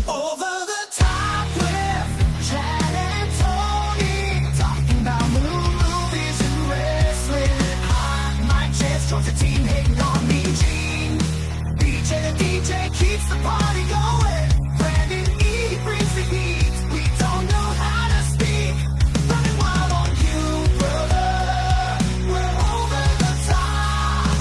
Over the top with Chad and Tony, talking about movies and wrestling. Hot mic chance joins the team, hating on me, Gene. BJ the DJ keeps the party going. Brandon E brings the heat. We don't know how to speak. Running wild on you, brother. We're over the top.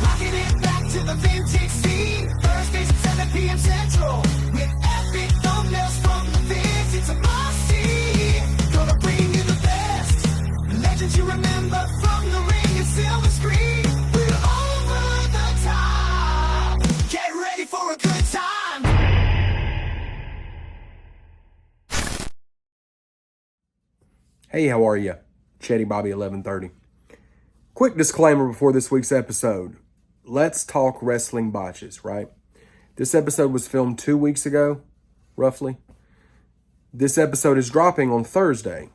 Rocking it back to the vintage scene. Thursdays at 7 p.m. Central. With epic thumbnails from the vids. It's a must-see. Gonna bring you the best. Legends you remember from the ring and silver screen. We're over the top. Get ready for a good time. Hey, how are you? Chatty Bobby 1130. Quick disclaimer before this week's episode. Let's talk wrestling botches, right? This episode was filmed 2 weeks ago, roughly. This episode is dropping on Thursday,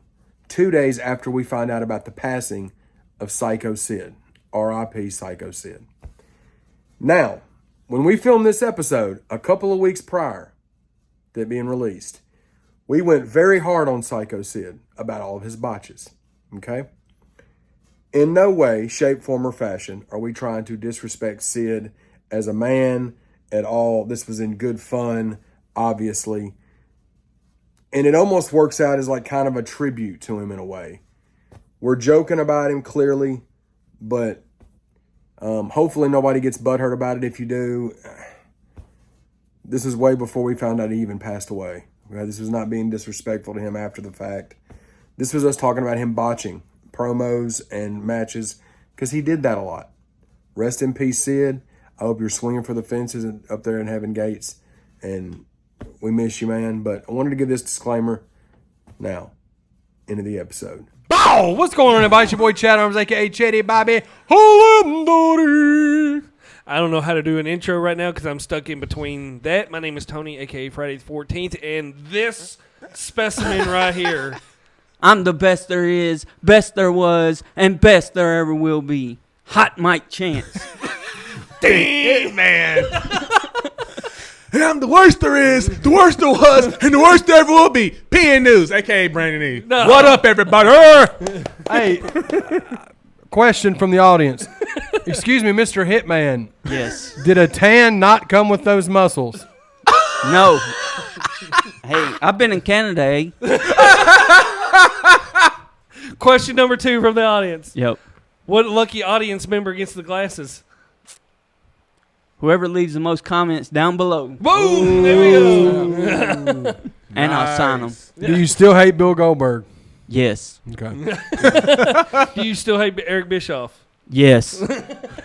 2 days after we find out about the passing of Psycho Sid. R.I.P. Psycho Sid. Now, when we filmed this episode a couple of weeks prior to it being released, we went very hard on Psycho Sid about all of his botches, okay? In no way, shape, form, or fashion are we trying to disrespect Sid as a man at all. This was in good fun, obviously. And it almost works out as like kind of a tribute to him in a way. We're joking about him clearly, but hopefully nobody gets butthurt about it if you do. This is way before we found out he even passed away. Okay? This was not being disrespectful to him after the fact. This was us talking about him botching promos and matches because he did that a lot. Rest in peace, Sid. I hope you're swinging for the fences up there in Heaven Gates, and we miss you, man. But I wanted to give this disclaimer now into the episode. Bow! What's going on, everybody? It's your boy Chad Arms, a.k.a. Chatty Bobby. I don't know how to do an intro right now because I'm stuck in between that. My name is Tony, a.k.a. Friday the 14th, and this specimen right here. I'm the best there is, best there was, and best there ever will be. Hot Mike Chance. Damn, man. And I'm the worst there is, the worst there was, and the worst there ever will be. PN News, a.k.a. Brandon E. No. What up, everybody? Hey, question from the audience. Excuse me, Mr. Hitman. Yes. Did a tan not come with those muscles? No. Hey, I've been in Canada, eh? Question number 2 from the audience. Yep. What lucky audience member gets the glasses? Whoever leaves the most comments down below. Boom! There we go. And I'll sign them. Do you still hate Bill Goldberg? Yes. Okay. Do you still hate Eric Bischoff? Yes.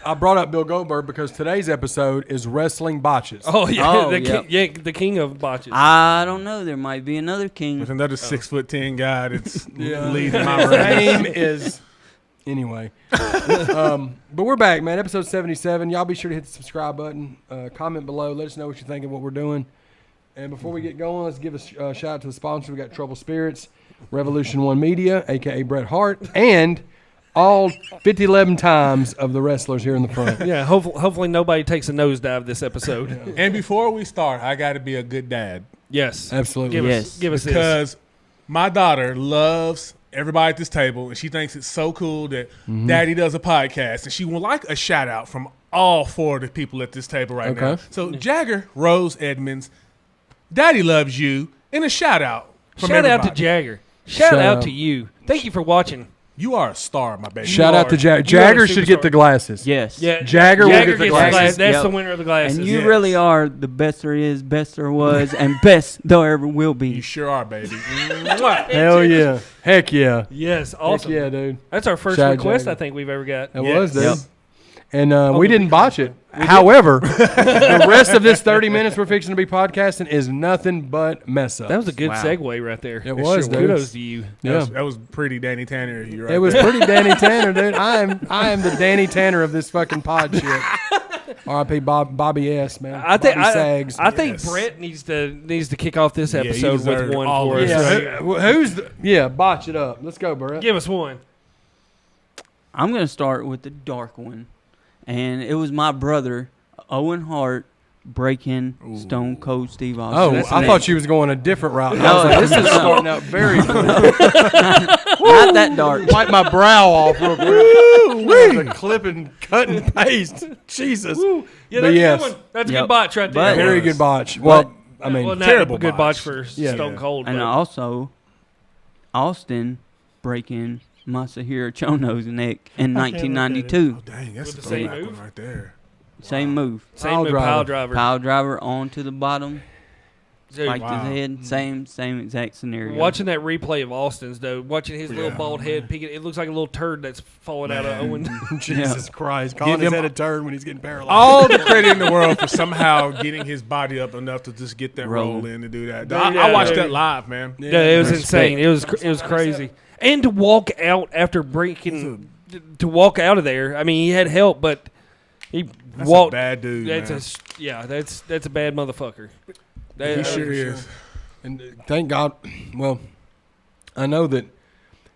I brought up Bill Goldberg because today's episode is wrestling botches. Oh, yeah. Oh, The king of botches. I don't know. There might be another king. With another 6'10" guy that's Yeah. leading my His race. name is... Anyway. But we're back, man. Episode 77. Y'all be sure to hit the subscribe button. Comment below. Let us know what you think of what we're doing. And before we get going, let's give a shout out to the sponsor. We got Trouble Spirits, Revolution One Media, a.k.a. Bret Hart, and all 50-11 times of the wrestlers here in the front. Yeah, hopefully nobody takes a nosedive this episode. And before we start, I got to be a good dad. Yes. Absolutely. Give us this. Because my daughter loves everybody at this table, and she thinks it's so cool that Daddy does a podcast, and she would like a shout-out from all 4 of the people at this table right now. So Jagger, Rose, Edmonds, Daddy loves you, and a shout-out from Shout out everybody. to Jagger. Shout out to you. Thank you for watching. You are a star, my baby. Shout out to Jagger. Jagger should get the glasses. Yes. Yeah, Jagger will get the gets glasses. That's Yep. the winner of the glasses. And you yes. really are the best there is, best there was, and best there ever will You be. sure are, baby. Hell yeah. Heck yeah. Yes, awesome. Heck yeah, dude. That's our first Shout out request Jagger. I think we've ever got. It Yes. was, dude. Yep. And we didn't botch it. However, the rest of this 30 minutes we're fixing to be podcasting is nothing but mess up. That was a good Wow. segue right there. It was, sure dude. Kudos to you. Yeah. That was pretty Danny Tanner of you right It was there. pretty Danny Tanner, dude. I am the Danny Tanner of this fucking pod shit. R.I.P. Bobby S. Man. I think Bobby Sags. I think Yes. Brett needs to kick off this you episode with deserve one all for of us. it. Who's the botch it up. Let's go, Brett. Give us one. I'm going to start with the dark one. And it was my brother, Owen Hart, breaking Stone Cold Steve Oh, Austin. I thought you was going a different route. I was like, this is starting out very good. Not that dark. Wipe my brow off real quick. A clip and cut and paste. Jesus. Yeah, But that's yes. a good one. That's a Yep. good botch right there. But- Very good botch. Well, I mean, well, not terrible a good botch. botch for Yeah. Stone Cold. And but- also, Austin breaking Masahiro Chono's neck in 1992. Oh, dang, that's With a the same throwback move? one right there. Same move. Same Pile move, driver. pile driver. Pile driver onto the bottom, Dude, spiked wow. his head. Same exact scenario. watching that replay of Austin's, though, watching his little Yeah. bald head peeking, it looks like a little turd that's falling out of Owen. Jesus Christ. Calling Give his him head a turd when he's getting paralyzed. All the credit in the world for somehow getting his body up enough to just get that roll in to do that. I watched that live, man. Yeah, it was Respect. insane. It was crazy. And to walk out after breaking, to walk out of there. I mean, he had help, but he That's walked. a bad dude, That's man. that's a bad motherfucker. That- He sure for is. And thank God. Well, I know that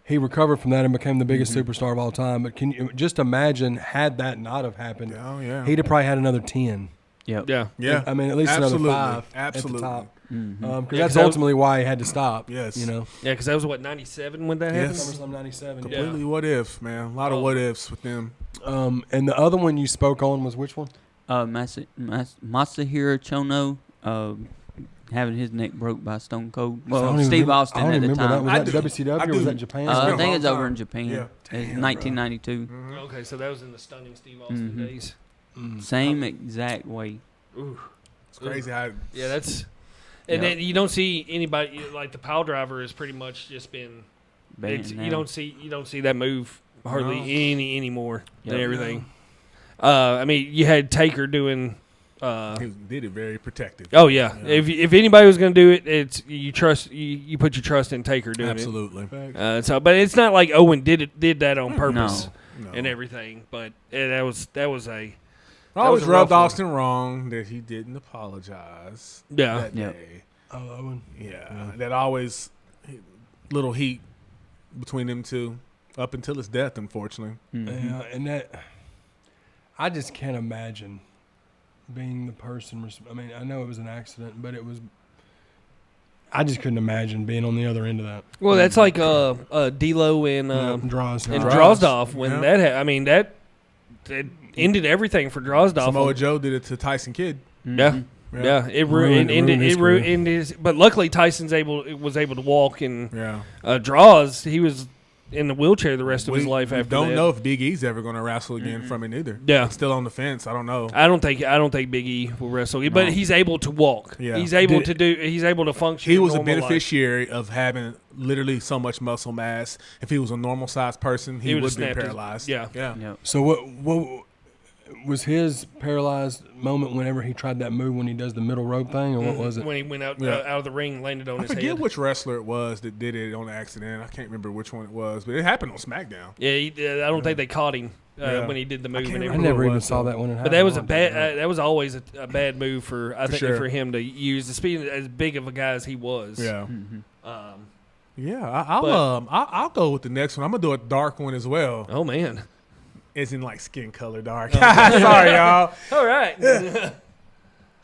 he recovered from that and became the biggest superstar of all time. But can you just imagine had that not have happened? Oh, yeah. He'd have probably had another 10. Yep. Yeah. Yeah. I mean, at least Absolutely. another 5 Absolutely. at the top. Mm-hmm. Because Yeah, that's 'cause ultimately why he had to stop. Yes. You know, Yeah, because that was, 97 when that happened? Yes. SummerSlam 97. Yeah. Completely what if, man. A lot of what ifs with them. And the other one you spoke on was which one? Masahiro Chono having his neck broke by Stone Cold. I Well, don't even Steve remember- Austin I don't at the remember time. that. I Was do. that WCW I or was do. that Japan? It's I been a think long it's over time. in Japan. Yeah. It's 1992. Okay, so that was in the stunning Steve Austin Mhm. days. Same exact way. Ooh. It's crazy how. Yeah, that's. And then you don't see anybody like the pile driver has pretty much just been. Banned now. You don't see that move hardly No. anymore Yep. and everything. I mean, you had Taker doing. He did it very protective. Oh yeah, if anybody was going to do it, it's you trust you put your trust in Taker doing Absolutely. it. So, but it's not like Owen did that on purpose No. and everything. But that was a I always was a rough rubbed one. Austin wrong that he didn't apologize yeah. that Yep. day. Oh, that one. Yeah, that always little heat between them two up until his death, unfortunately. Mhm. Yeah, and that I just can't imagine being the person. I mean, I know it was an accident, but it was. I just couldn't imagine being on the other end of that. Well, that's like D'Lo and Draws. Drozdov when Yeah. that I mean that ended everything for Drozdov. Samoa Joe did it to Tyson Kidd. Yeah. Yeah, it Ruined his career. ruined his. But luckily, Tyson's was able to walk and Yeah. Draws. He was in the wheelchair the rest of his life we after don't that. know if Big E's ever going to wrestle again from it either. Yeah. It's still on the fence. I don't know. I don't think Big E will wrestle, but he's able to walk. Yeah. He's able He's able to function. He in was a normal life. beneficiary of having literally so much muscle mass. If he was a normal sized person, he would've would have been snapped his- paralyzed. yeah. Yeah. Yep. So what was his paralyzed moment whenever he tried that move when he does the middle rope thing, or what was it? when he went out Yeah. out of the ring, landed on I his forget head? which wrestler it was that did it on accident. I can't remember which one it was, but it happened on SmackDown. Yeah, I don't think they caught him Yeah. when he did the move. can't and I remember everything. never it even was, saw though. that one. But that was a bad. That was always a bad move for sure. for him to use. Speaking as big of a guy as he was. Yeah. Um, Yeah, But- I'll go with the next one. I'm gonna do a dark one as well. oh man. It's in like skin color dark. Sorry, y'all. All right.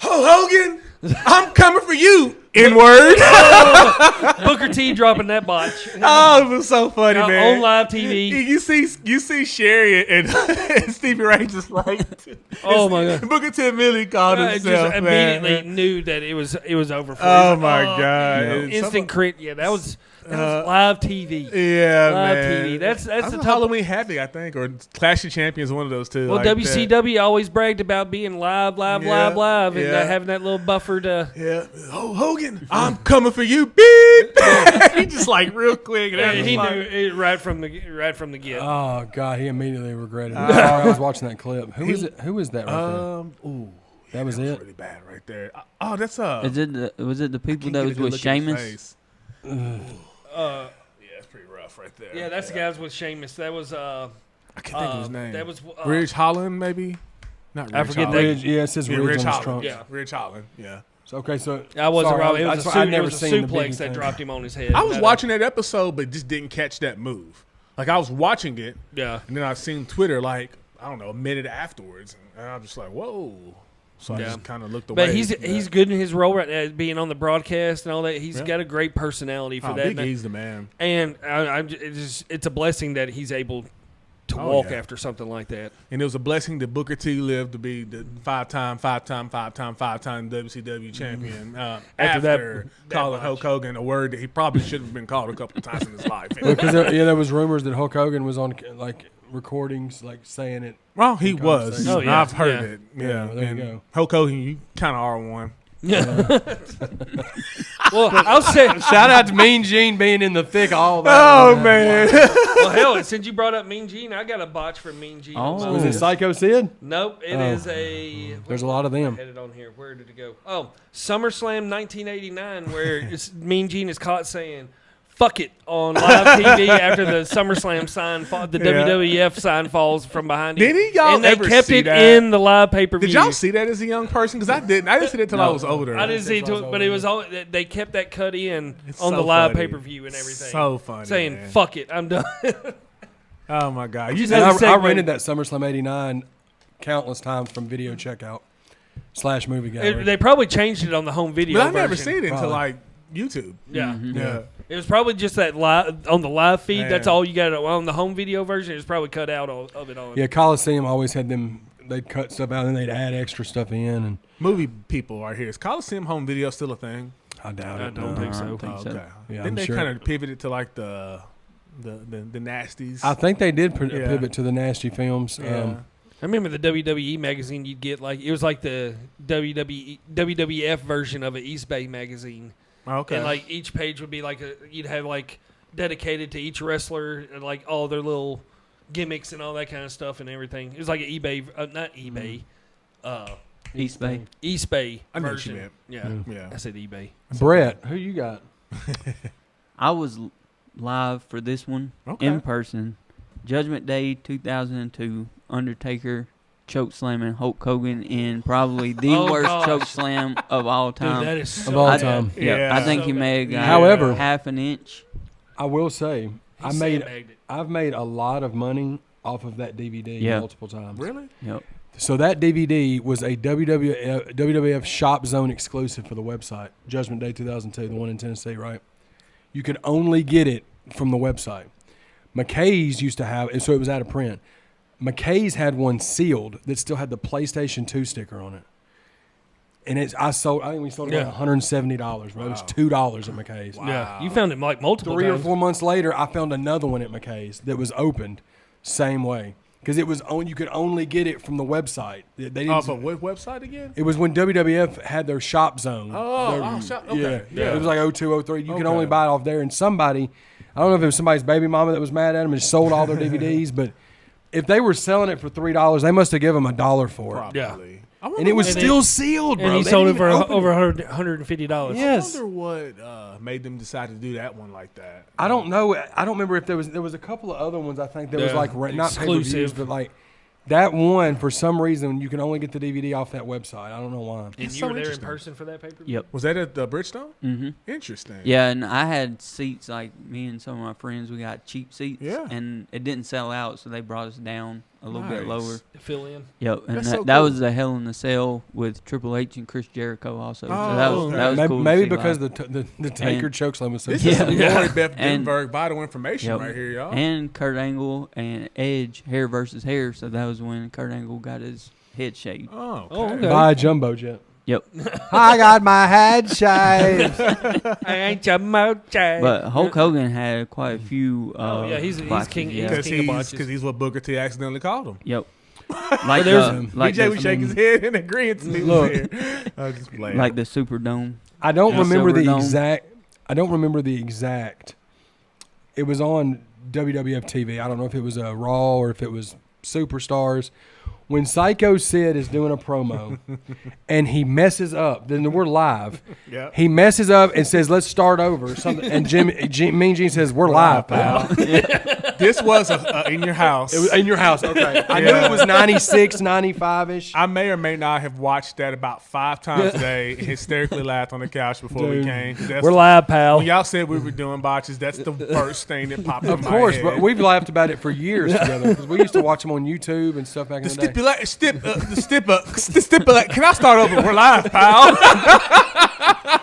Hogan, I'm coming for you. N word. Booker T dropping that botch Oh, it was so funny, man. on live TV. You see Sherry and, and Stevie Ray just like. Oh my god. Booker T immediately called I himself. just immediately man. knew that it was over for Oh him. my god! It's Instant crit. Yeah, that was live TV. Yeah, Live man. TV. That's That's the a top. Halloween Happy, I think, or Clash of Champions, one of those two. Well, like that. WCW always bragged about being live, and Yeah. having that little buffer to. Yeah, Hogan, I'm coming for you, beep. He just like real quick. And Yeah, that was he like- knew it right from the get. Oh God, he immediately regretted it. I was watching that clip. Who is it? Who is that right Ooh, there? That was that's it. really bad right there. Oh, that's Was it the people can't that get a was good with look at his Sheamus? face. Yeah, it's pretty rough right there. Yeah, that's the guys with Sheamus. That was I can't think of his name. That was Ridge Holland, maybe. Not Ridge I forget Holland. Ridge, yeah, it says Yeah, Ridge Ridge on his Holland. trunk. Yeah. Ridge Holland. Yeah. So, okay, so I wasn't sorry, wrong. It was I'd it never was a seen the suplex Biggie that thing. dropped him on his head. I was watching that episode, but just didn't catch that move. Like I was watching it, Yeah. and then I seen Twitter like I don't know a minute afterwards, and I was just like, "Whoa, So I Yeah. just kind of looked away. But he's good in his role right now, being on the broadcast and all that. He's got a great personality for that. Big E's the man. And it's a blessing that he's able to walk after something like that. And it was a blessing that Booker T lived to be the five-time WCW champion after calling Hulk Hogan a word that he probably should have been called a couple of times in his life. Because there was rumors that Hulk Hogan was on like recordings, like saying it. Well, he was. Oh, yeah. I've heard Yeah. it. Yeah, there you and go. Hulk Hogan, you kind of are one. Well, I'll say, Shout out to Mean Gene being in the thick of all that. Oh man! well, hell, since you brought up Mean Gene, I got a botch from Mean Gene. Oh. Was it Psycho Sid? Nope, it is a. There's a lot of them. I had it on here. Where did it go? Oh, SummerSlam 1989, where Mean Gene is caught saying "fuck it" on live TV after the SummerSlam sign, the WWF sign falls from behind him. Did y'all And they ever kept see it that? in the live pay-per-view. Did y'all see that as a young person? Because I didn't. I didn't see that till I was older. I didn't see it, but it was all. They kept that cut in It's on so the live funny. pay-per-view and everything. So funny, saying man. "fuck it, I'm done." Oh my god! Just You had And a I segment. rented that SummerSlam '89 countless times from video checkout / movie gallery. They probably changed it on the home video. but I never version. seen it until Probably. like YouTube. Yeah. Yeah. It was probably just that live on the live feed. Man. That's all you got on the home video version. It was probably cut out of it on. Yeah, Coliseum always had them. They'd cut stuff out and they'd add extra stuff in, and Movie people are here. Is Coliseum home video still a thing? I doubt it. I don't no. think so. I don't think so. Okay. Yeah, Didn't I'm they sure. kind of pivoted to like the nasties? I think they did Yeah. pivot to the nasty films. Yeah. I remember the WWE magazine. You'd get it was like the WWF version of an East Bay magazine. Okay. And like each page would be like you'd have like dedicated to each wrestler and like all their little gimmicks and all that kind of stuff and everything. It was like an eBay, not eBay, East Bay. East Bay I know what you version. meant. Yeah, Yeah. I said eBay. Brett, who you got? I was live for this one Okay. in person. Judgment Day 2002. Undertaker choke slamming Hulk Hogan in probably the Oh, worst gosh. choke slam of all Dude, time. that is so Of all bad. time. Yeah, I think So he bad. may have got However- half an inch. I will say, He I've sandbagged it. made a lot of money off of that DVD Yeah. multiple times. Really? Yep. So that DVD was a WWF Shop Zone exclusive for the website. Judgment Day 2002, the one in Tennessee, right? You could only get it from the website. McKay's used to have, and so it was out of print. McKay's had one sealed that still had the PlayStation 2 sticker on it. And I think we sold it Yeah. for $170, bro. It was $2 at McKay's. Yeah, you found it like multiple 3 or times. 4 months later, I found another one at McKay's that was opened, same way, because it was you could only get it from the website. They didn't. Off of what website again? It was when WWF had their shop zone. Okay. Yeah. It was like 02, 03. You could Okay. only buy it off there. And somebody, I don't know if it was somebody's baby mama that was mad at them and sold all their DVDs, but if they were selling it for $3, they must have given them $1 for it. Probably. I wonder And it was what- still sealed, bro. And he They sold it didn't for even open over $150. Yes. I wonder what made them decide to do that one like that. I don't know. I don't remember if there was a couple of other ones I think that was Yeah, like not pay-per-views, exclusive. but like that one for some reason you can only get the DVD off that website. I don't know why. And It's you so were there in interesting. person for that paper? Yep. Was that at the Bridgestone? Mm-hmm. Interesting. Yeah, and I had seats like me and some of my friends. We got cheap seats. Yeah. And it didn't sell out, so they brought us down a little bit Nice. lower. To fill in. Yep, and That's that, so that cool. was a Hell in a Cell with Triple H and Chris Jericho also. So Oh, that was okay. that was Maybe, cool. to maybe see because live. the Taker chokeslam was so This good. is some Yeah. Lori Beth And- Denberg vital information Yep. right here, y'all. And Kurt Angle and Edge, hair versus hair. So that was when Kurt Angle got his head shaved. oh, Oh, okay. okay. Buy a jumbo jet. Yep. I got my head shaved. I ain't your mojo. But Hulk Hogan had quite a few. Yeah, he's botches, king- Yeah. he's king of botches. Because he's what Booker T accidentally called him. Yep. Like there's- like BJ the, would shake his head in agreement to me. Look. I was just playing. like the Superdome. I don't Yeah. remember the Silverdome. exact. I don't remember the exact. It was on WWF TV. I don't know if it was a Raw or if it was Superstars. When Psycho Sid is doing a promo and he messes up, then we're live. Yep. He messes up and says, "Let's start over." Something, and Mean Gene says, "We're live, pal." This was in your house. It was in your house. Okay, I knew it was 96, 95 ish. I may or may not have watched that about 5 times a day and hysterically laughed on the couch before we Dude. came. That's- We're live, pal. When y'all said we were doing botches, that's the first thing that popped in Of my course, head. but we've laughed about it for years together because we used to watch them on YouTube and stuff back in the day. stipulate. Can I start over? We're live, pal.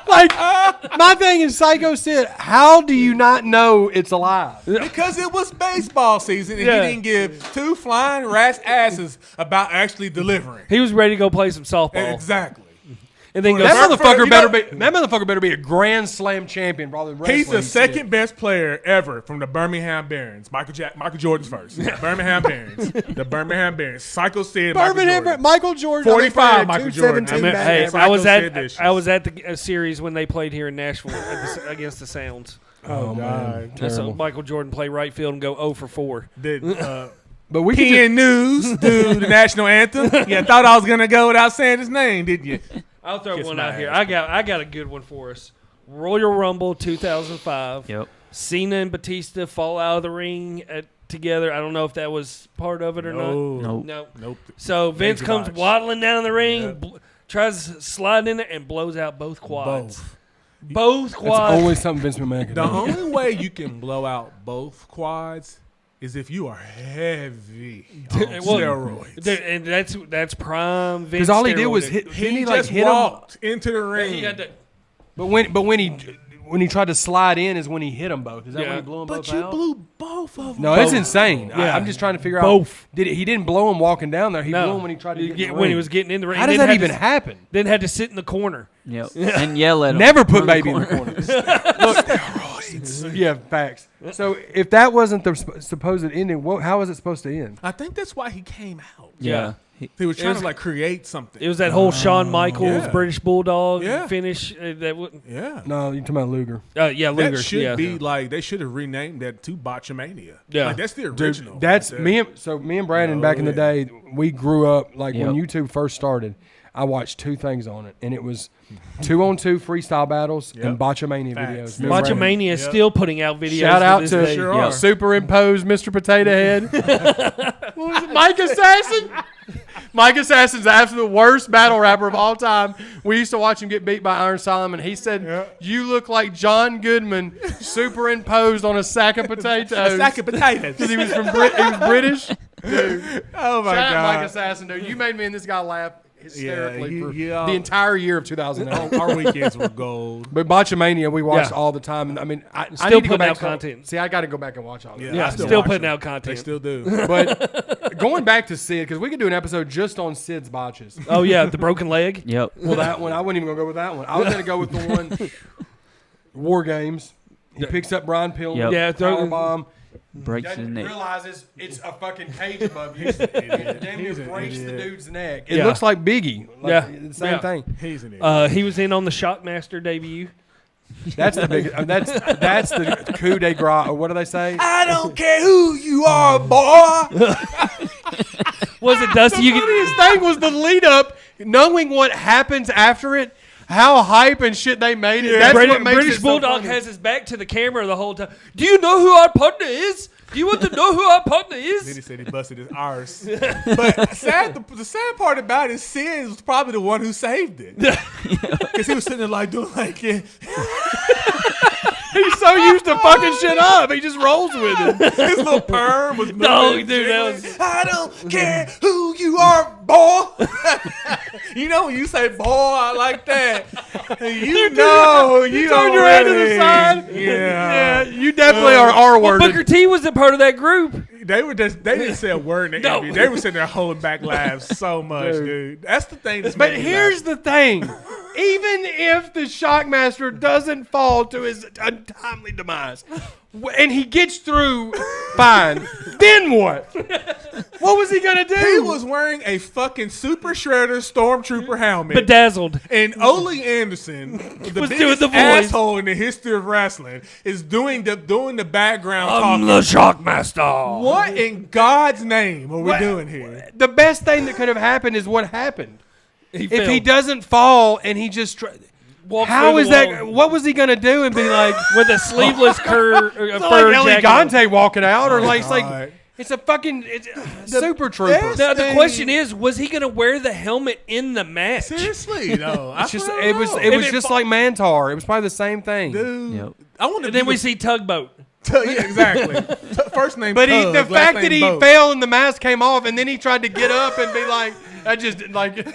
Like, my thing is, Psycho said, how do you not know it's alive? Because it was baseball season, and he didn't give two flying rat's asses about actually delivering. He was ready to go play some softball. Exactly. And then That goes, motherfucker better be a Grand Slam champion. Probably He's the wrestling second shit. best player ever from the Birmingham Barons. Michael Jordan's first. Birmingham Barons. The Birmingham Barons. Psycho said Michael Jordan. 45 Michael Jordan. hey, Psycho I was said at this. the series when they played here in Nashville against the Sounds. Oh, God. So Michael Jordan played right field and go 0 for 4. But we PN News do the national anthem. Yeah, thought I was going to go without saying his name, didn't you? I'll throw Kiss one my out here. ass. I got a good one for us. Royal Rumble 2005. Yep. Cena and Batista fall out of the ring together. I don't know if that was part of it or not. Nope. No. So Vince Major comes botch. waddling down the ring, Yep. tries to slide in there, and blows out both quads. Both. Both That's quads. always something Vince McMahon can The do. only way you can blow out both quads is if you are heavy on Well, steroids. And that's prime Vince. Because all he did was steroid. hit. He Didn't he like just hit him? walked into the ring. He had to, But when he tried to slide in is when he hit them both. Is that when Yeah. he blew them But both you out? blew both of them. No, it's insane. Yeah. I'm just trying to figure out. Both. He didn't blow him walking down there. He no. blew him when he tried to get in the when he ring. was getting in the ring. How does Then that had even to- happen? Then had to sit in the corner. Yep. And yell at him. Never put from baby in the corner. Yeah, facts. So if that wasn't the supposed ending, how was it supposed to end? I think that's why he came out. Yeah. He was trying was- to like create something. It was that whole Shawn Michaels yeah. British Bulldog Yeah. finish. That would, yeah. No, you're talking about Luger. yeah, Luger. That should yeah. be like they should have renamed that to Botchamania. Yeah. Like, that's the Dude, original. that's right there. me and Brandon back in the day. We grew up like when Yep. YouTube first started. I watched two things on it, and it was 2-on-2 freestyle battles Yep. and Botchamania Facts. videos. Me and Brandon. Botchamania is still putting out videos. Shout out this to day. Sure are. superimposed Mr. Potato Head. What was it? Mike Assassin? Mike Assassin's the absolute worst battle rapper of all time. We used to watch him get beat by Iron Solomon. He said, "You look like John Goodman superimposed on a sack of potatoes." A sack of potatoes. Because he was he was British. Dude. Oh my Shout out god. Mike Assassin, dude. You made me and this guy laugh hysterically for yeah. the entire year of 2008. Our weekends were gold. But Botchamania, we watched Yeah. all the time. And I mean, I Still need to go putting back out to content. See, I got to go back and watch all of it. Yeah, I still watch putting them. out content. They still do. But going back to Sid, because we could do an episode just on Sid's botches. Oh yeah, the broken leg. Yep. Well, that one, I wasn't even going to go with that one. I was going to go with the one, War Games. He picks up Brian Pillman. Yep. Yeah, Power bomb. Breaks his neck. Realizes it's a fucking cage above you. It damn near He's an breaks the idiot. dude's neck. It Yeah. looks like Biggie. Like, Yeah. the same Yeah. thing. He's an idiot. He was in on the Shockmaster debut. That's the big. That's the coup de grace. Or what do they say? I don't care who you are, boy. Was it Dusty? The You could, funniest thing was the lead up, knowing what happens after it, how hype and shit they made it. That's what makes British it so Bulldog funny. has his back to the camera the whole time. Do you know who our partner is? Do you want to know who our partner Then is? he said he busted his arse. But the sad part about it, Sid was probably the one who saved it. Because he was sitting there like doing like, yeah. He's so used to fucking shit up, he just rolls with it. His little perm was moving. No, dude, that jiggling. I don't care who you are, boy. You know when you say boy, I like that. You know, you turn your head to the already- side. Yeah. You definitely are R-worded. Booker T was a part of that group. They didn't say a word in the No. interview. They were sitting there holding back laughs so much, dude. That's the thing that's But making me here's the thing. Even if the Shockmaster doesn't fall to his untimely demise, and he gets through fine, then what? What was he going to do? He was wearing a fucking Super Shredder Stormtrooper helmet. Bedazzled. And Ole Anderson, the Was doing biggest the voice. asshole in the history of wrestling, is doing the background talking. Shockmaster. What in God's name are we doing here? The best thing that could have happened is what happened. He If he doesn't fall and he just... How is that? What was he going to do and be like... with a sleeveless fur It's not fur like jacket? Elegante walking out, or like it's God. like it's a fucking super trooper. best- Now the thing- question is, was he going to wear the helmet in the match? Seriously, no. It's just it was just like Mantar. It was probably the same thing. Dude. Yep. I want to And then we see Tugboat. Yeah, exactly. First name. But Tug, the last fact name that he Boat. fell and the mask came off, and then he tried to get up and be like, I just like.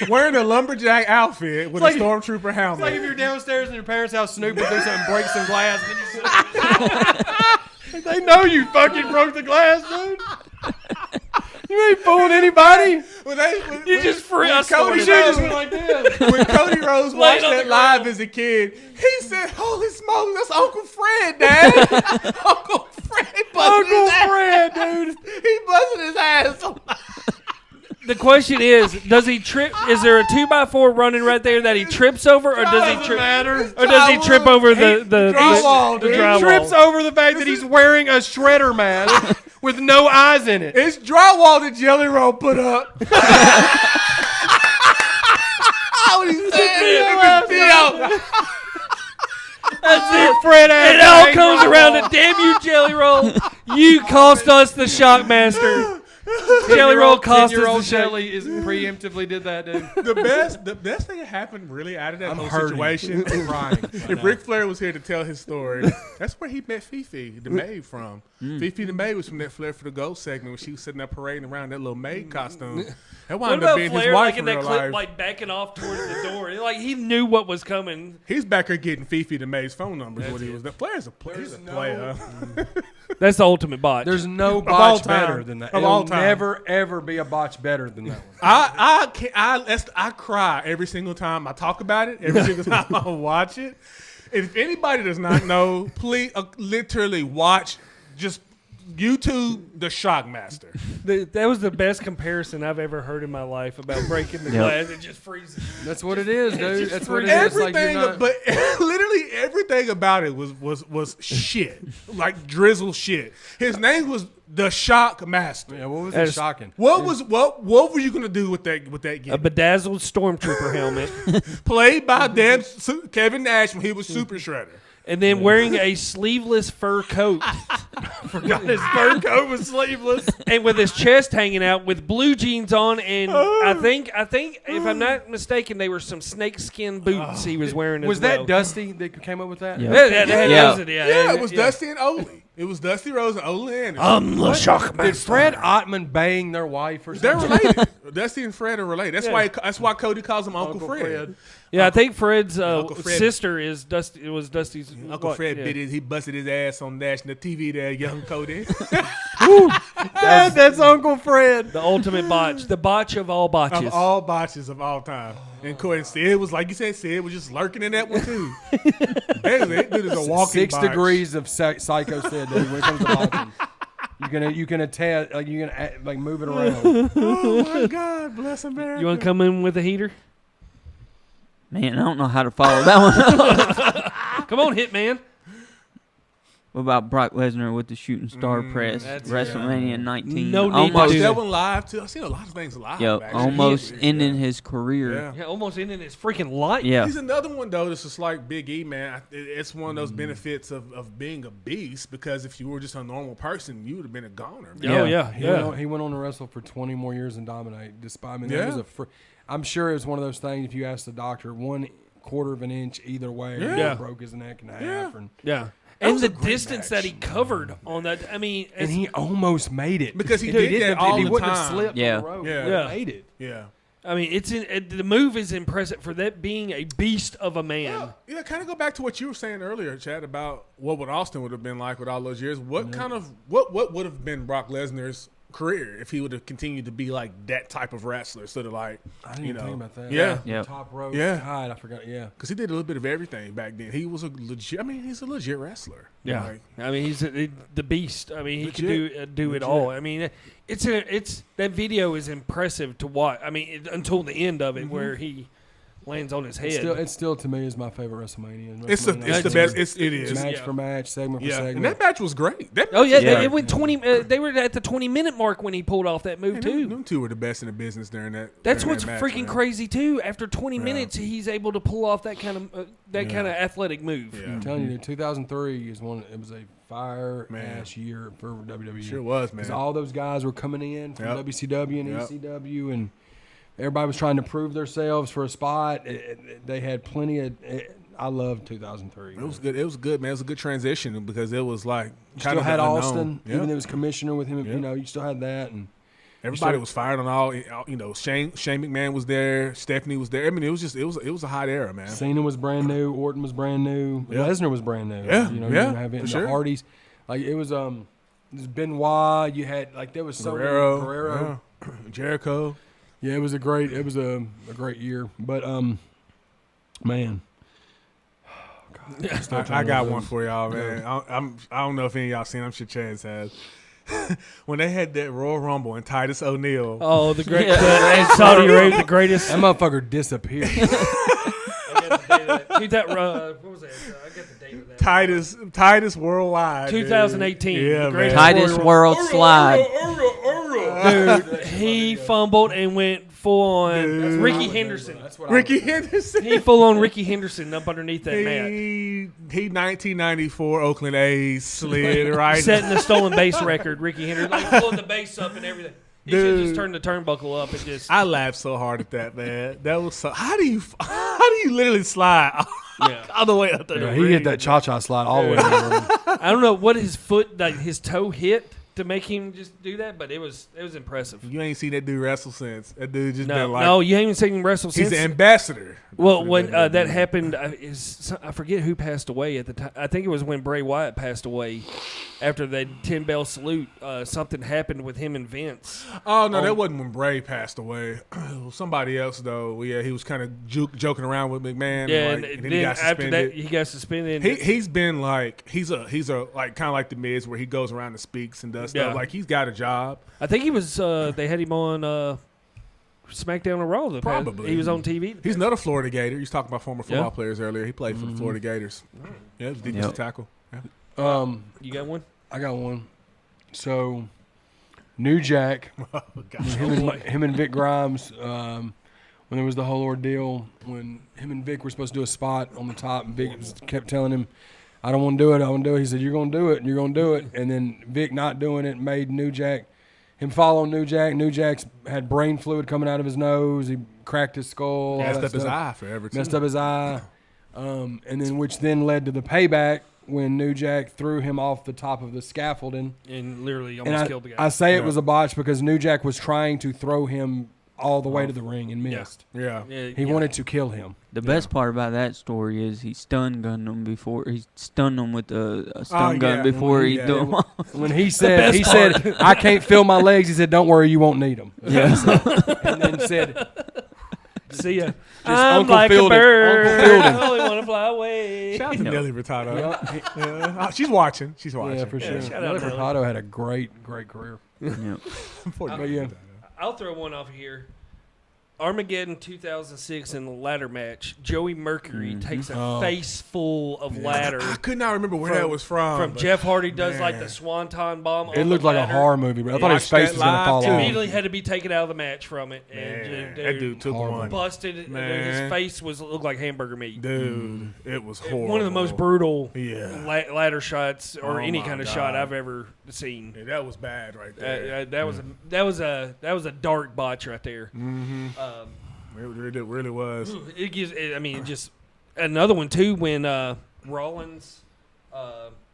wearing a lumberjack outfit with like- a stormtrooper helmet. It's like if you're downstairs in your parents' house, Snoop would do something, break some glass, and then you they know you fucking broke the glass, dude. You ain't fooling anybody. You just free. I swear Cody to Should've God. just went like this. when Cody Rhodes Laid watched on the that live ground. as a kid, he said, "Holy smokes, that's Uncle Fred, Dad! Uncle Fred busted his ass. Fred, dude. He busted his ass." The question is, does he trip? Is there a 2x4 running right there that he trips over, or does he trip? Or does he trip over the drywall, the dude. drywall? He trips over the fact that he's wearing a shredder mask with no eyes in it. It's drywall that Jelly Roll put up. What he said? That's it. Fred It all comes around to damn you, Jelly Roll. You cost us the Shockmaster. Jelly Roll cost us the Shock. Jelly is preemptively did that, dude. The best thing that happened really out of that whole situation. Crying. If Ric Flair was here to tell his story, that's where he met Fifi, the maid, from. Fifi the maid was from that Flair for the Gold segment when she was sitting there parading around that little maid costume. That What wound up about being Flair, his wife like in in that real clip, life. like backing off towards the door? Like he knew what was coming. He's back here getting Fifi the maid's phone numbers when he was there. Flair's a player. That's the ultimate botch. There's no all botch time. better than that. Of It'll all time. never ever be a botch better than that one. I cry every single time I talk about it. Every single time I watch it. If anybody does not know, please literally watch. Just YouTube the Shockmaster. That was the best comparison I've ever heard in my life about breaking the glass. It just freezes. That's what it is, dude. just That's what it is. Like, Everything, you're not, but literally everything about it was shit, like drizzle shit. His name was the Shockmaster. yeah, what was That it is- shocking? What were you gonna do with that A gimmick? bedazzled stormtrooper helmet, Played by damn Kevin Nash when he was Super Shredder. and then wearing a sleeveless fur coat. Forgot his fur coat was sleeveless. And with his chest hanging out, with blue jeans on, and I think if I'm not mistaken, they were some snakeskin boots he was wearing. Was as that well. Dusty that came up with that? Yeah. Yeah, it was Dusty and Ole. It was Dusty Rose and Ole Anderson. I'm the Did Shockmaster. Fred Ottman bang their wife or They're something? related. Dusty and Fred are related. That's why Cody calls him Uncle Fred. Yeah, I think Fred's Uncle Fred. sister is Dusty. It was Dusty's Uncle what? Fred Yeah. he busted his ass on national TV there, young Cody. That's Uncle Fred. The ultimate botch, the botch of all botches. Of all botches of all time. And Cody Sid was, like you said, Sid was just lurking in that one too. That dude is a walking 6 botch. degrees of psycho said, dude, when it comes to botching. You can attach, like you can like move it around. Oh my God, bless America. You want to come in with a heater? Man, I don't know how to follow that one up. Come on, Hitman. What about Brock Lesnar with the shooting star press? that's- WrestleMania 19. No need to Watched almost, do that one live too. I've seen a lot of things live. Yep, actually. almost Yeah. ending his career. Yeah. Yeah, almost ending his freaking life. Yeah. He's another one though that's just like Big E, man. It's one of those benefits of being a beast, because if you were just a normal person, you would have been a goner. Man. Oh yeah, He went on to wrestle for 20 more years and dominate. Despite, I mean, that Yeah. was I'm sure it was one of those things. If you asked the doctor, 1/4 of an inch either way, Yeah. he broke his neck in half. Yeah. And Yeah. That And was the a great distance that he covered on that, I mean, and he almost made it Because he If did didn't- that all if he the wouldn't time. have slipped Yeah. on the road, Yeah. he would have Yeah. made it. Yeah. I mean, the move is impressive for that being a beast of a man. Yeah, kind of go back to what you were saying earlier, Chad, about what would Austin would have been like with all those years. What kind of what would have been Brock Lesnar's career if he would have continued to be like that type of wrestler? Sort of like, I didn't even think about that. Yeah. Yeah. Top rope. Yeah. God, I forgot. Yeah. Because he did a little bit of everything back then. He was a legit. I mean, he's a legit wrestler. Like, I mean, he's the beast. I mean, he Legit. could do it all. I mean, it's that video is impressive to watch. I mean, until the end of it, where he lands on his head. It still to me is my favorite WrestleMania. it's the best. It is. match Yeah. for match, segment for Yeah, segment. and that match was great. That Oh yeah, Yeah. It went 20. They were at the 20-minute mark when he pulled off that move man, too. them two were the best in the business during that. That's during what's that match, freaking man. crazy too. After 20 minutes, he's able to pull off that kind of kind of athletic move. Yeah. I'm telling you, 2003 is one. It was a fire Man. ass year for WWE. Sure was, man. Because all those guys were coming in from Yep. WCW and Yep. ECW, and everybody was trying to prove themselves for a spot. They had plenty of. I loved 2003. It was good. It was good, man. It was a good transition because it was like You kind still of had unknown. Austin, Yeah. even though it was commissioner with him. Yeah. You know, you still had that, and Everybody was fired on all. You know, Shane McMahon was there. Stephanie was there. I mean, it was a hot era, man. Cena was brand new. Orton was brand new. Yeah. Lesnar was brand new. Yeah, you know, yeah, you have it, for and sure. the Hardys, like it was Benoit. You had like there was so many Guerrero, yeah. Jericho. Yeah, it was a great year. But man, I got one for y'all, man. I don't know if any of y'all seen. I'm sure Chance has. When they had that Royal Rumble and Titus O'Neil. Oh, the great and Saudi Arabia, the greatest. that motherfucker disappeared. I got the date of that. What was that? I got the date of that. Titus Worldwide. 2018. Yeah, the greatest man. Titus World Slide. Dude, he fumbled and went full on Ricky Henderson. Ricky Henderson. He full on Ricky Henderson up underneath that mat. He 1994 Oakland A's slid right. Setting the stolen base record, Ricky Henderson. Like pulling the base up and everything. He should Dude. just turn the turnbuckle up and just. I laughed so hard at that, man. That was so. How do you literally slide Yeah. all the way up there? Yeah, he hit that cha-cha slide all the way down. I don't know what his foot, like his toe hit to make him just do that, but it was impressive. You ain't seen that dude wrestle since. That dude just No, been like. no, you haven't seen him wrestle he's since. the ambassador. Well, when that happened, I forget who passed away at the time. I think it was when Bray Wyatt passed away after the 10 bell salute. Something happened with him and Vince. Oh no, that wasn't when Bray passed away. It was somebody else though. Yeah, he was kind of joking around with McMahon. Yeah, and, and then then he got after suspended. that, he got suspended. He's been like he's a like kind of like the Miz where he goes around and speaks and does Yeah. stuff. Like he's got a job. I think he was. They had him on SmackDown or Raw. Probably. He was on TV. He's another Florida Gator. He was talking about former football Yeah. players earlier. He played for the Florida Gators. Yeah, it was defensive tackle. Yeah. You got one? I got one. So, New Jack, him and Vic Grimes, when there was the whole ordeal, when him and Vic were supposed to do a spot on the top, and Vic kept telling him, I don't want to do it, I want to do it. He said, you're going to do it, and you're going to do it. And then Vic not doing it made New Jack, him follow New Jack. New Jack's had brain fluid coming out of his nose. He cracked his skull. Messed up his eye forever, too. Messed up his eye. And then which then led to the payback when New Jack threw him off the top of the scaffolding. And literally And almost killed the guy. I say it was a botch because New Jack was trying to throw him all the way to the ring and missed. Yeah. He wanted to kill him. The best part about that story is he stun gunned him before he stunned him with a stun gun before he threw him off. When he said, I can't feel my legs, he said, don't worry, you won't need them. Yeah. And then said, See ya. I'm Uncle like Fielding. a bird. Uncle Fielding. I only want to fly away. Shout out to Nelly Furtado. Yeah. She's watching. She's watching. yeah, for sure. shout out Nelly to Nelly. Furtado had a great career. Yeah. But yeah, I'll throw one off here. Armageddon 2006 in the ladder match, Joey Mercury takes a face full of ladder. I could not remember where that was from. but Jeff Hardy does like man. the swanton bomb. it on looked the like a ladder. horror movie, but I thought his Watched face that was going to live fall too. off. Immediately had to be taken out of the match from it. Man, And that dude took Horrible. one. busted. His Man. face looked like hamburger meat. Dude, it was horrible. One of the most brutal Yeah. ladder shots or Oh any my kind of God. shot I've ever seen. Yeah, that was bad right there. That was a dark botch right there. It really was. It gives. I mean, just another one too when Rollins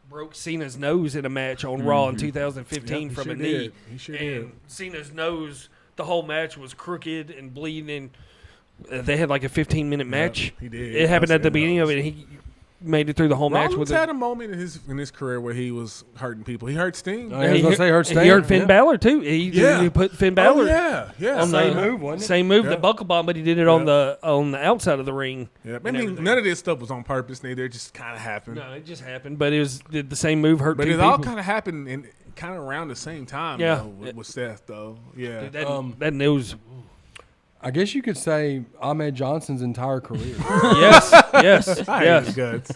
broke Cena's nose in a match on Raw in 2015 Yep, he from sure a knee. did. He sure and did. Cena's nose, the whole match was crooked and bleeding. They had like a 15-minute match. he did. It happened at the Busted beginning of nose. it. And he made it through the whole match Rollins with had it. a moment in his career where he was hurting people. He hurt Sting. I was going to say, hurt Sting. He hurt Finn Yeah. Balor too. He put Finn Balor. Oh, yeah. On Same the move, wasn't it? Same move, Yeah. the buckle bomb, but he did it on the outside of the ring. Yeah. I and mean, everything. none of this stuff was on purpose. Neither. It just kind of happened. No, it just happened, but it was did the same move hurt But two it people. all kind of happened in kind of around the same time. Yeah. Though, with Seth though. Yeah. Dude, that news. I guess you could say Ahmed Johnson's entire career. Yes, yes, I hate yes. his guts.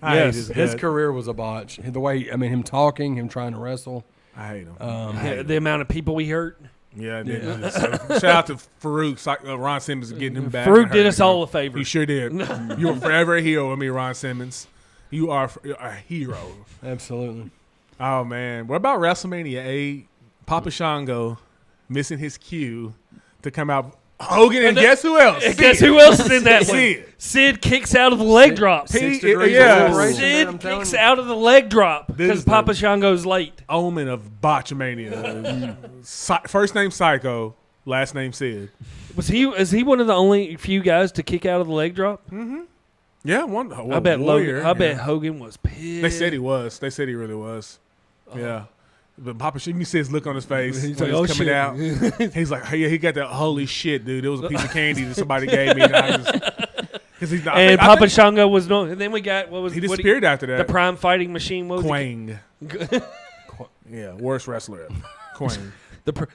I hate Yes. his His guts. career was a botch. The way, him talking, him trying to wrestle. I hate him. Yeah, the amount of people we hurt. Yeah, so shout out to Farouk, Ron Simmons getting him back. Farouk I did heard us him. all a favor. He sure did. You were forever a hero with me, Ron Simmons. You are a hero. Absolutely. Oh man, what about WrestleMania 8? Papa Shango missing his cue to come out Hogan and guess who else? And guess who else is in that one? Sid. Sid kicks out of the leg drop. 6 degrees yeah. of separation, man, Sid I'm telling kicks you. out of the leg drop This because is the- Papa Shango's late. Omen of Botchamania. First name Psycho, last name Sid. Is he one of the only few guys to kick out of the leg drop? Yeah, one. I bet Warrior. I bet Hogan was pissed. They said he was. They said he really was. Yeah. But Papa Shango, you see his look on his face He's when like, he's "Oh, coming shit." out. He's like, yeah, he got that holy shit, dude. It was a piece of candy that somebody gave me. And I just, 'cause he's not, And I Papa think Shango was no. And then we got what was he what disappeared after the that. Prime Fighting Machine. What was Quang. Yeah, worst wrestler ever. Quang.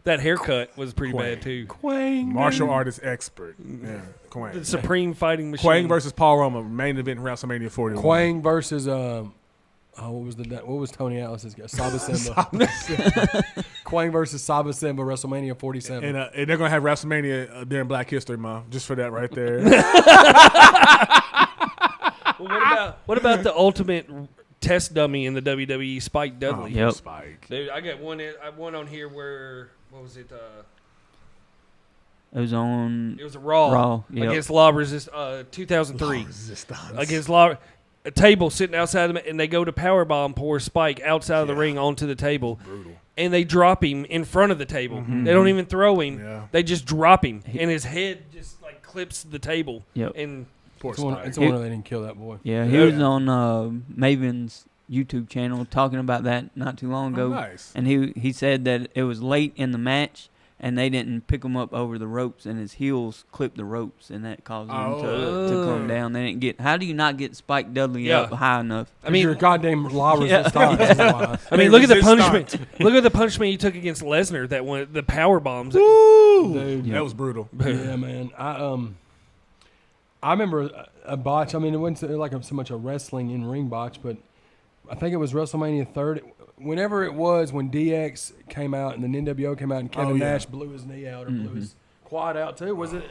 that haircut was pretty Quang. bad too. Quang. Martial artist expert. Yeah, Quang. The Supreme Fighting Machine. Quang versus Paul Roma, main event in WrestleMania 41. Quang versus what was Tony Atlas's guy? Saba Simba. Quang versus Saba Simba, WrestleMania 47. And they're gonna have WrestleMania during Black History Month, just for that right there. Well, what about the ultimate test dummy in the WWE, Spike Dudley? Yep. Spike. Dude, I got one on here where what was it? It was on It was a Raw, yep. against Law Resist 2003 Resistance. against Law. A table sitting outside of it, and they go to powerbomb poor Spike outside of the ring onto the table, and they drop him in front of the table. They don't even throw him; Yeah. they just drop him, and his head just like clips the table. Yep. And Poor It's a wonder- Spike. it's a wonder they didn't kill that boy. Yeah, he was on Maven's YouTube channel talking about that not too long ago. Oh, nice. And he said that it was late in the match, and they didn't pick him up over the ropes, and his heels clipped the ropes, and that caused him to come down. They didn't get. How do you not get Spike Dudley up high enough? I mean, you're a goddamn law resistance. I mean, look at the Resistance. punishment. Look at the punishment he took against Lesnar. That one, the power bombs. Woo! Dude. That was brutal. Yeah, man. I remember a botch. I mean, it wasn't like so much a wrestling in ring botch, but I think it was WrestleMania 30. Whenever it was, when DX came out and then NWO came out and Kevin Nash blew his knee out or blew his quad out too. Was it?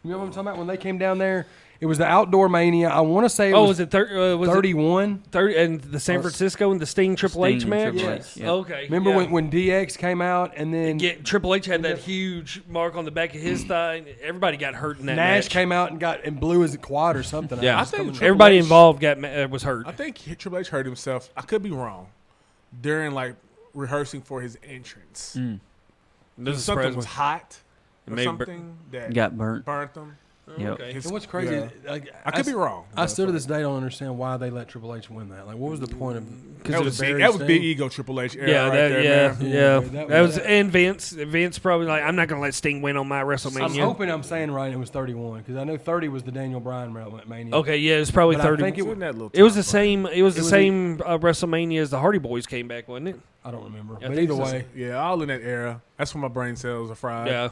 You know what I'm talking about? When they came down there, it was the Outdoor Mania. I want to say it was it 31. 30 and the San Francisco and the Sting Triple H Sting and match? Triple Yes. H, yep. Okay. Remember yeah. when DX came out and then Triple H had that huge mark on the back of his thigh. And everybody got hurt in that Nash match. came out and blew his quad or something. Yeah. I think Triple Everybody H- involved was hurt. I think Triple H hurt himself. I could be wrong. During like rehearsing for his entrance, something was hot or Maybe something that Got burnt. burnt him. Yep. Okay. And what's crazy? Yeah. Like, I could be wrong. I still to this day don't understand why they let Triple H win that. Like, what was the point of? That was big ego Triple H era Yeah, right that, there, yeah, man. yeah. Yeah, That was that- and Vince. Vince probably like, I'm not gonna let Sting win on my I'm WrestleMania. hoping I'm saying right. It was 31 because I know 30 was the Daniel Bryan Mania. Okay, yeah, it was probably But I 30. think Wasn't that little It was top the same. It was the was same WrestleMania as the Hardy Boys came back, wasn't it? I don't remember. I But think either so. way, Yeah, all in that era. That's when my brain cells are fried. Yeah,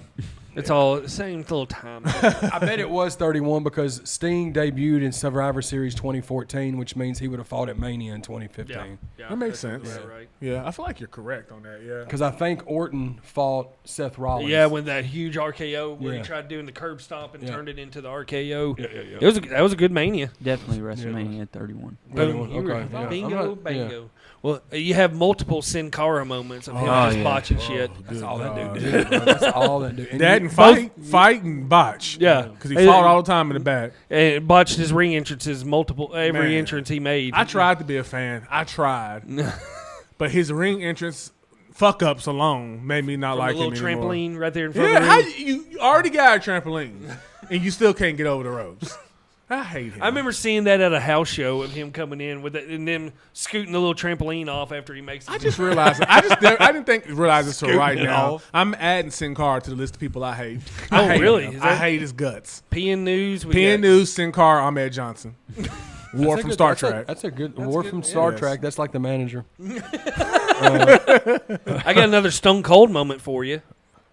it's all the same little time. I bet it was 31 because Sting debuted in Survivor Series 2014, which means he would have fought at Mania in 2015. yeah, That makes that's sense. about right. Yeah, I feel like you're correct on that. Yeah. Because I think Orton fought Seth Rollins. Yeah, when that huge RKO where Yeah. he tried doing the curb stomp and Yeah. turned it into the RKO. Yeah. It was that was a good Mania. Definitely WrestleMania 31. Boom. Okay, yeah. I'm Bingo, not- bingo. Well, you have multiple Sin Cara moments of him Oh, just yeah. botching shit. That's all that dude did. Bro. That's all that dude. That and fight and botch. Yeah. Because he fought all the time in the back. And botched his ring entrances every Man. entrance he made. I tried to be a fan. I tried. But his ring entrance fuck ups alone made me not From like the him little anymore. trampoline right there in front Yeah, of the how ring. you already got a trampoline and you still can't get over the ropes. I hate him. I remember seeing that at a house show of him coming in with it and them scooting the little trampoline off after he makes it. I just realized. I didn't realize this till right Scooting it now. off. I'm adding Sin Cara to the list of people I hate. I Oh, hate really? him. Is I that- hate his guts. PN News. PN News, Sin Cara, Ahmed Johnson. War from Star Trek. That's a good War from Star Yes. Trek. That's like the manager. I got another Stone Cold moment for you.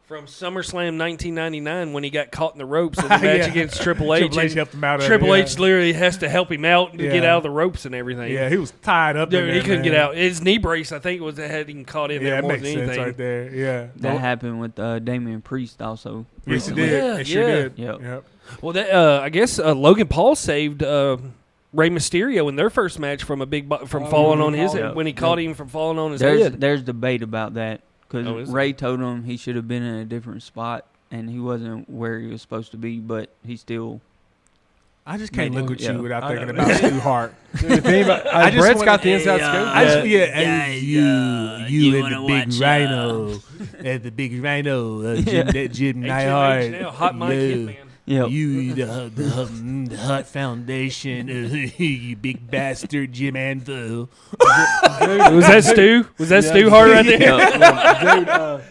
From SummerSlam 1999 when he got caught in the ropes in the match Yeah. against Triple H. Triple H and helped him out of it, Triple yeah. H literally has to help him out to Yeah. get out of the ropes and everything. Yeah, he was tied up. in Dude, there, he couldn't man. get out. His knee brace, I think, was that had him caught in Yeah, there it more makes than sense anything. right there. Yeah. That happened with Damian Priest also. Yes, it recently. did. Yeah, It sure yeah. did. Yep. Well, that, I guess Logan Paul saved Rey Mysterio in their first match from from falling on his Yeah. when he caught him from falling on his There's head. there's debate about that because Oh, is Ray told him he should have been in a different spot and he wasn't where he was supposed to be, but he still. I just can't look at Yeah. you without thinking about Stu Hart. Dude, if anybody, I just Brett's wanna- got the inside scoop. I just Yeah. hey, you and the big rhino, at the big rhino, Jim, that Jim HMH Neihart, now, Hot Mike Hitman. Yeah. you the Hut Foundation, you big bastard, Jim Anvil. Was that Stu? Was that Stu Hart right there?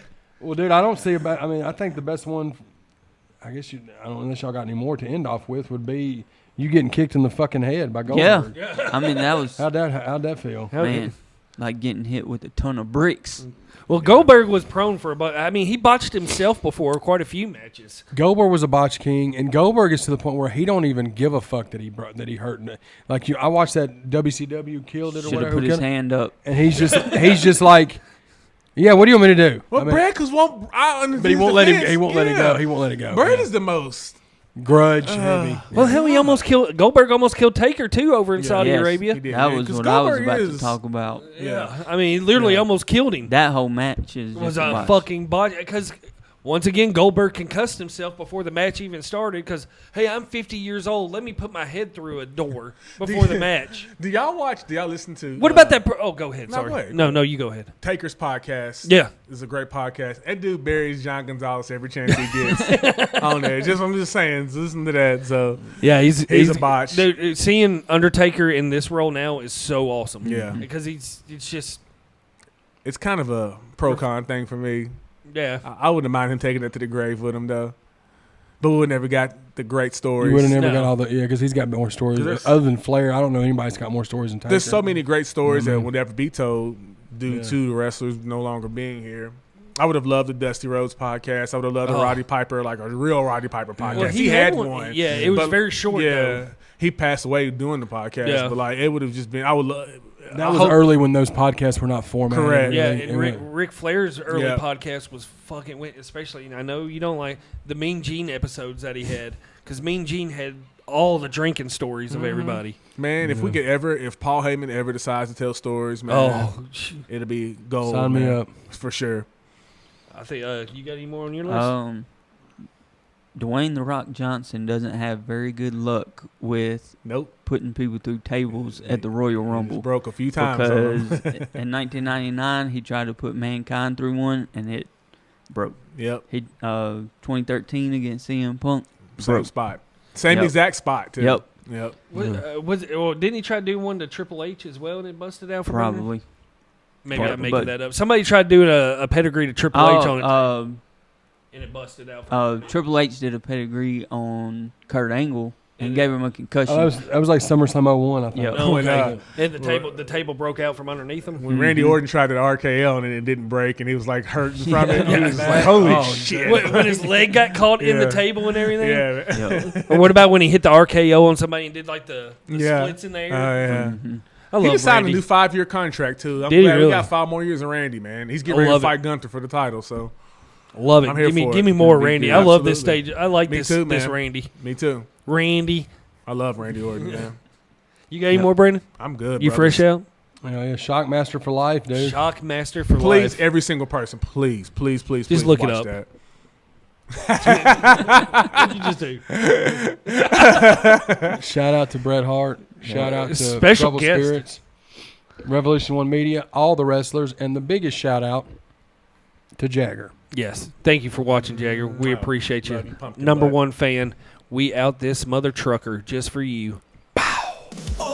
Dude, I don't see about. I mean, I think the best one. I guess I don't know unless y'all got any more to end off with would be you getting kicked in the fucking head by Goldberg. Yeah. I mean, that was How'd that feel? man, like getting hit with a ton of bricks. Well, Goldberg was prone for I mean, he botched himself before quite a few matches. Goldberg was a botch king, and Goldberg is to the point where he don't even give a fuck that he hurt. Like I watched that WCW killed it or Should have whatever, put his hand up. and he's just like, yeah. What do you want me to do? Well, I mean, Brad, because but he won't let him. He won't let it go. He won't let it go. Brad Yeah. is the most. grudge heavy. Well, hell, he almost killed Goldberg. Almost killed Taker too over in Saudi Yes. Arabia. He did. That Yeah, was 'cause what I was Goldberg about is- to talk about. Yeah. I mean, he literally almost killed him. That whole match is Was just a botch. fucking botch because once again Goldberg concussed himself before the match even started because hey, I'm 50 years old, let me put my head through a door before the match. Do y'all listen to What about that oh, go ahead. No, Sorry. go ahead. No, you go ahead. Taker's podcast? Yeah. It's a great podcast. That dude buries John Gonzalez every chance he gets on there. I'm just saying, listen to that. So Yeah, he's a botch. Dude, seeing Undertaker in this role now is so awesome. Yeah. Because it's just it's kind of a pro-con thing for me. yeah. I wouldn't mind him taking it to the grave with him, though. But we would never got the great stories. You would have never No. got all the because he's got more stories. There's- Other than Flair, I don't know anybody's got more stories than Taker. There's so many great stories that Mhm. would never be told due Yeah. to the wrestlers no longer being here. I would have loved the Dusty Rhodes podcast. I would have loved the Oh. Roddy Piper, like a real Roddy Piper podcast. Well, he had one. Yeah, it was But- very short Yeah, though. he passed away doing the podcast. Yeah. But like, it would have just been. I would love. That I was hope- early when those podcasts were not formatted. Correct. Yeah, It and went- Ric Flair's early Yeah. podcast was fucking, especially, I know you don't like the Mean Gene episodes that he had, because Mean Gene had all the drinking stories of everybody. Man, if we could if Paul Heyman ever decides to tell stories, man, Oh, it'll be gold. Sign me man. up. For sure. I think, you got any more on your list? Dwayne "The Rock" Johnson doesn't have very good luck with Nope. putting people through tables at the Royal He's Rumble. broke a few times. Because in 1999 he tried to put Mankind through one and it broke. Yep. He 2013 against CM Punk Same broke. spot. Same Yep. exact spot, too. Yep. Yep. Didn't he try to do one to Triple H as well and it busted out for him? Probably. Maybe I'm making But- that up. Somebody tried doing a pedigree to Triple H on it, and it busted out for him. Triple H did a pedigree on Kurt Angle and gave him a concussion. Oh, that was like SummerSlam 01, I think. Yep. Oh, When, okay. And the table broke out from underneath him. When Randy Orton tried the RKO and it didn't break and he was like hurting from it, he was like, holy Oh, shit. When his leg got caught in Yeah. the table and everything. Yeah. Yep. Or what about when he hit the RKO on somebody and did like the Yeah. splits in the air? Oh, yeah. I He love just signed Randy. a new 5-year contract, too. I'm Did he glad we really? got 5 more years of Randy, man. He's getting I ready to love fight Gunther for the title, so Love it. I'm here Give me for give it. me more It'll be Randy. good. I love this Absolutely. stage. I like Me this too, this man. Randy. me too. Randy. I love Randy Orton, yeah. You got any more, Brandon? I'm good, You brothers. fresh out? Yeah, Shockmaster for life, dude. Shock Master for Please, life. every single person, please, please, please, Just please look it watch up. that. What'd you just do? Shout out to Bret Hart. Shout out to Special Trouble guest. Spirits, Revolution One Media, all the wrestlers, and the biggest shout out to Jagger. Yes. Thank you for watching, Jagger. We appreciate Love you. you, pumpkin Number butt. one fan. We out this mother trucker just for you. Oh,